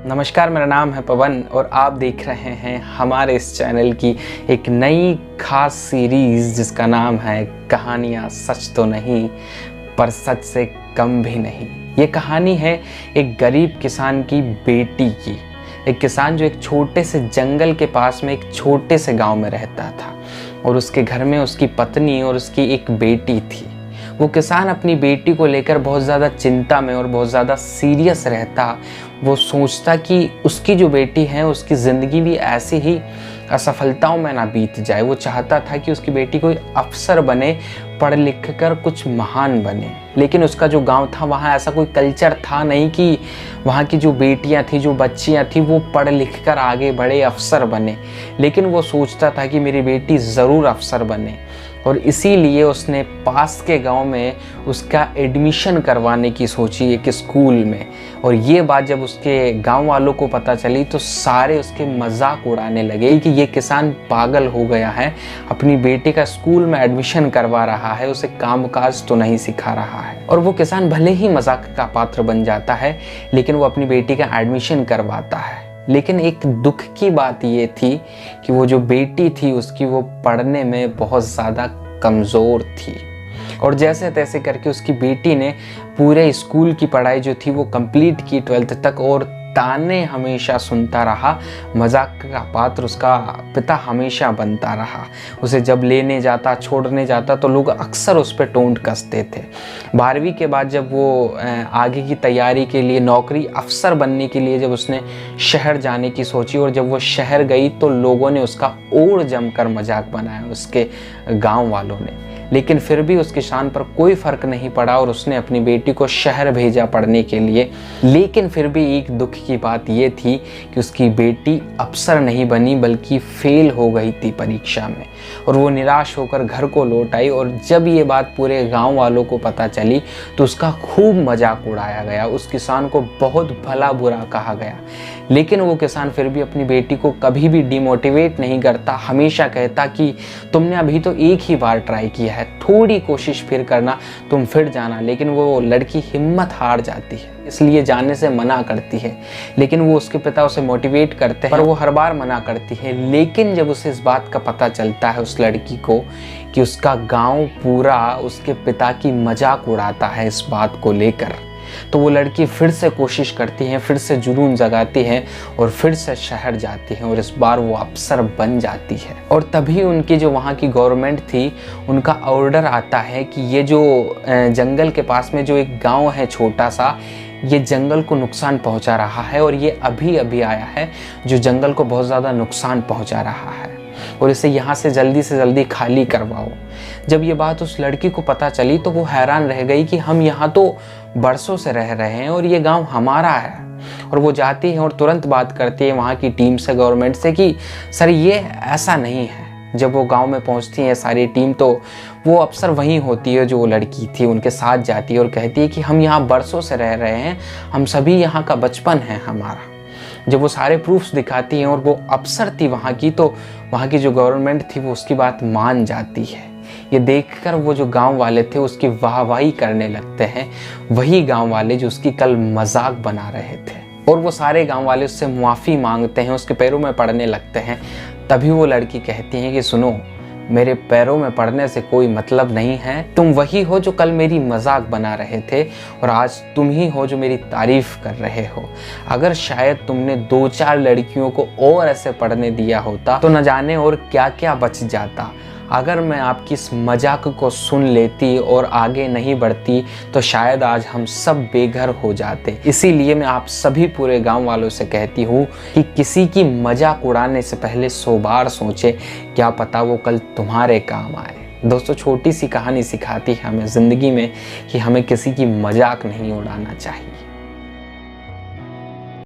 नमस्कार, मेरा नाम है पवन और आप देख रहे हैं हमारे इस चैनल की एक नई खास सीरीज़ जिसका नाम है कहानियाँ सच तो नहीं पर सच से कम भी नहीं। ये कहानी है एक गरीब किसान की बेटी की। एक किसान जो एक छोटे से जंगल के पास में एक छोटे से गांव में रहता था और उसके घर में उसकी पत्नी और उसकी एक बेटी थी। वो किसान अपनी बेटी को लेकर बहुत ज़्यादा चिंता में और बहुत ज़्यादा सीरियस रहता। वो सोचता कि उसकी जो बेटी है उसकी ज़िंदगी भी ऐसी ही असफलताओं में ना बीत जाए। वो चाहता था कि उसकी बेटी कोई अफसर बने, पढ़ लिख कर कुछ महान बने। लेकिन उसका जो गांव था वहाँ ऐसा कोई कल्चर था नहीं कि वहाँ की जो बेटियाँ थी, जो बच्चियाँ थी, वो पढ़ लिख कर आगे बढ़े, अफसर बने। लेकिन वो सोचता था कि मेरी बेटी ज़रूर अफसर बने और इसीलिए उसने पास के गांव में उसका एडमिशन करवाने की सोची एक स्कूल में। और ये बात जब उसके गांव वालों को पता चली तो सारे उसके मजाक उड़ाने लगे कि ये किसान पागल हो गया है, अपनी बेटी का स्कूल में एडमिशन करवा रहा है, उसे कामकाज तो नहीं सिखा रहा है। और वो किसान भले ही मजाक का पात्र बन जाता है लेकिन वो अपनी बेटी का एडमिशन करवाता है। लेकिन एक दुख की बात ये थी कि वो जो बेटी थी उसकी वो पढ़ने में बहुत ज़्यादा कमज़ोर थी। और जैसे तैसे करके उसकी बेटी ने पूरे स्कूल की पढ़ाई जो थी वो कंप्लीट की 12th तक और ताने हमेशा सुनता रहा। मजाक का पात्र उसका पिता हमेशा बनता रहा। उसे जब लेने जाता, छोड़ने जाता तो लोग अक्सर उस पर टोंट कसते थे। 12वीं के बाद जब वो आगे की तैयारी के लिए, नौकरी अफसर बनने के लिए जब उसने शहर जाने की सोची और जब वो शहर गई तो लोगों ने उसका और जमकर मजाक बनाया, उसके गांव वालों ने। लेकिन फिर भी उस किसान पर कोई फ़र्क नहीं पड़ा और उसने अपनी बेटी को शहर भेजा पढ़ने के लिए। लेकिन फिर भी एक दुख की बात ये थी कि उसकी बेटी अफसर नहीं बनी बल्कि फेल हो गई थी परीक्षा में। और वो निराश होकर घर को लौट आई और जब ये बात पूरे गांव वालों को पता चली तो उसका खूब मजाक उड़ाया गया, उस किसान को बहुत भला बुरा कहा गया। लेकिन वो किसान फिर भी अपनी बेटी को कभी भी डिमोटिवेट नहीं करता, हमेशा कहता कि तुमने अभी तो एक ही बार ट्राई किया है, थोड़ी कोशिश फिर करना, तुम फिर जाना। लेकिन वो लड़की हिम्मत हार जाती है, इसलिए जाने से मना करती है। लेकिन वो उसके पिता उसे मोटिवेट करते हैं पर वो हर बार मना करती है। लेकिन जब उसे इस बात का पता चलता है उस लड़की को कि उसका गांव पूरा उसके पिता की मजाक उड़ाता है इस बात को लेकर, तो वो लड़की फिर से कोशिश करती है, फिर से जुनून जगाती है और फिर से शहर जाती है और इस बार वो अफसर बन जाती है। और तभी उनकी जो वहाँ की गवर्नमेंट थी उनका ऑर्डर आता है कि ये जो जंगल के पास में जो एक गांव है छोटा सा, ये जंगल को नुकसान पहुंचा रहा है और ये अभी अभी आया है जो जंगल को बहुत ज़्यादा नुकसान पहुंचा रहा है और इसे यहाँ से जल्दी खाली करवाओ। जब ये बात उस लड़की को पता चली तो वो हैरान रह गई कि हम यहाँ तो बरसों से रह रहे हैं और ये गांव हमारा है। और वो जाती है और तुरंत बात करती है वहाँ की टीम से, गवर्नमेंट से, कि सर ये ऐसा नहीं है। जब वो गांव में पहुंचती है सारी टीम तो वो अफसर वहीं होती है जो वो लड़की थी, उनके साथ जाती है और कहती है कि हम यहाँ बरसों से रह रहे हैं, हम सभी यहाँ का बचपन है हमारा। जब वो सारे प्रूफ्स दिखाती हैं और वो अफसर थी वहाँ की तो वहाँ की जो गवर्नमेंट थी वो उसकी बात मान जाती है। ये देखकर वो जो गांव वाले थे उसकी वाहवाही करने लगते हैं, वही गांव वाले जो उसकी कल मजाक बना रहे थे। और वो सारे गांव वाले उससे मुआफ़ी मांगते हैं, उसके पैरों में पड़ने लगते हैं। तभी वो लड़की कहती है कि सुनो, मेरे पैरों में पड़ने से कोई मतलब नहीं है। तुम वही हो जो कल मेरी मजाक बना रहे थे और आज तुम ही हो जो मेरी तारीफ कर रहे हो। अगर शायद तुमने 2-4 लड़कियों को और ऐसे पढ़ने दिया होता तो न जाने और क्या क्या बच जाता। अगर मैं आपकी इस मजाक को सुन लेती और आगे नहीं बढ़ती तो शायद आज हम सब बेघर हो जाते। इसीलिए मैं आप सभी पूरे गांव वालों से कहती हूँ कि किसी की मजाक उड़ाने से पहले 100 बार सोचें, क्या पता वो कल तुम्हारे काम आए। दोस्तों, छोटी सी कहानी सिखाती है हमें ज़िंदगी में कि हमें किसी की मजाक नहीं उड़ाना चाहिए।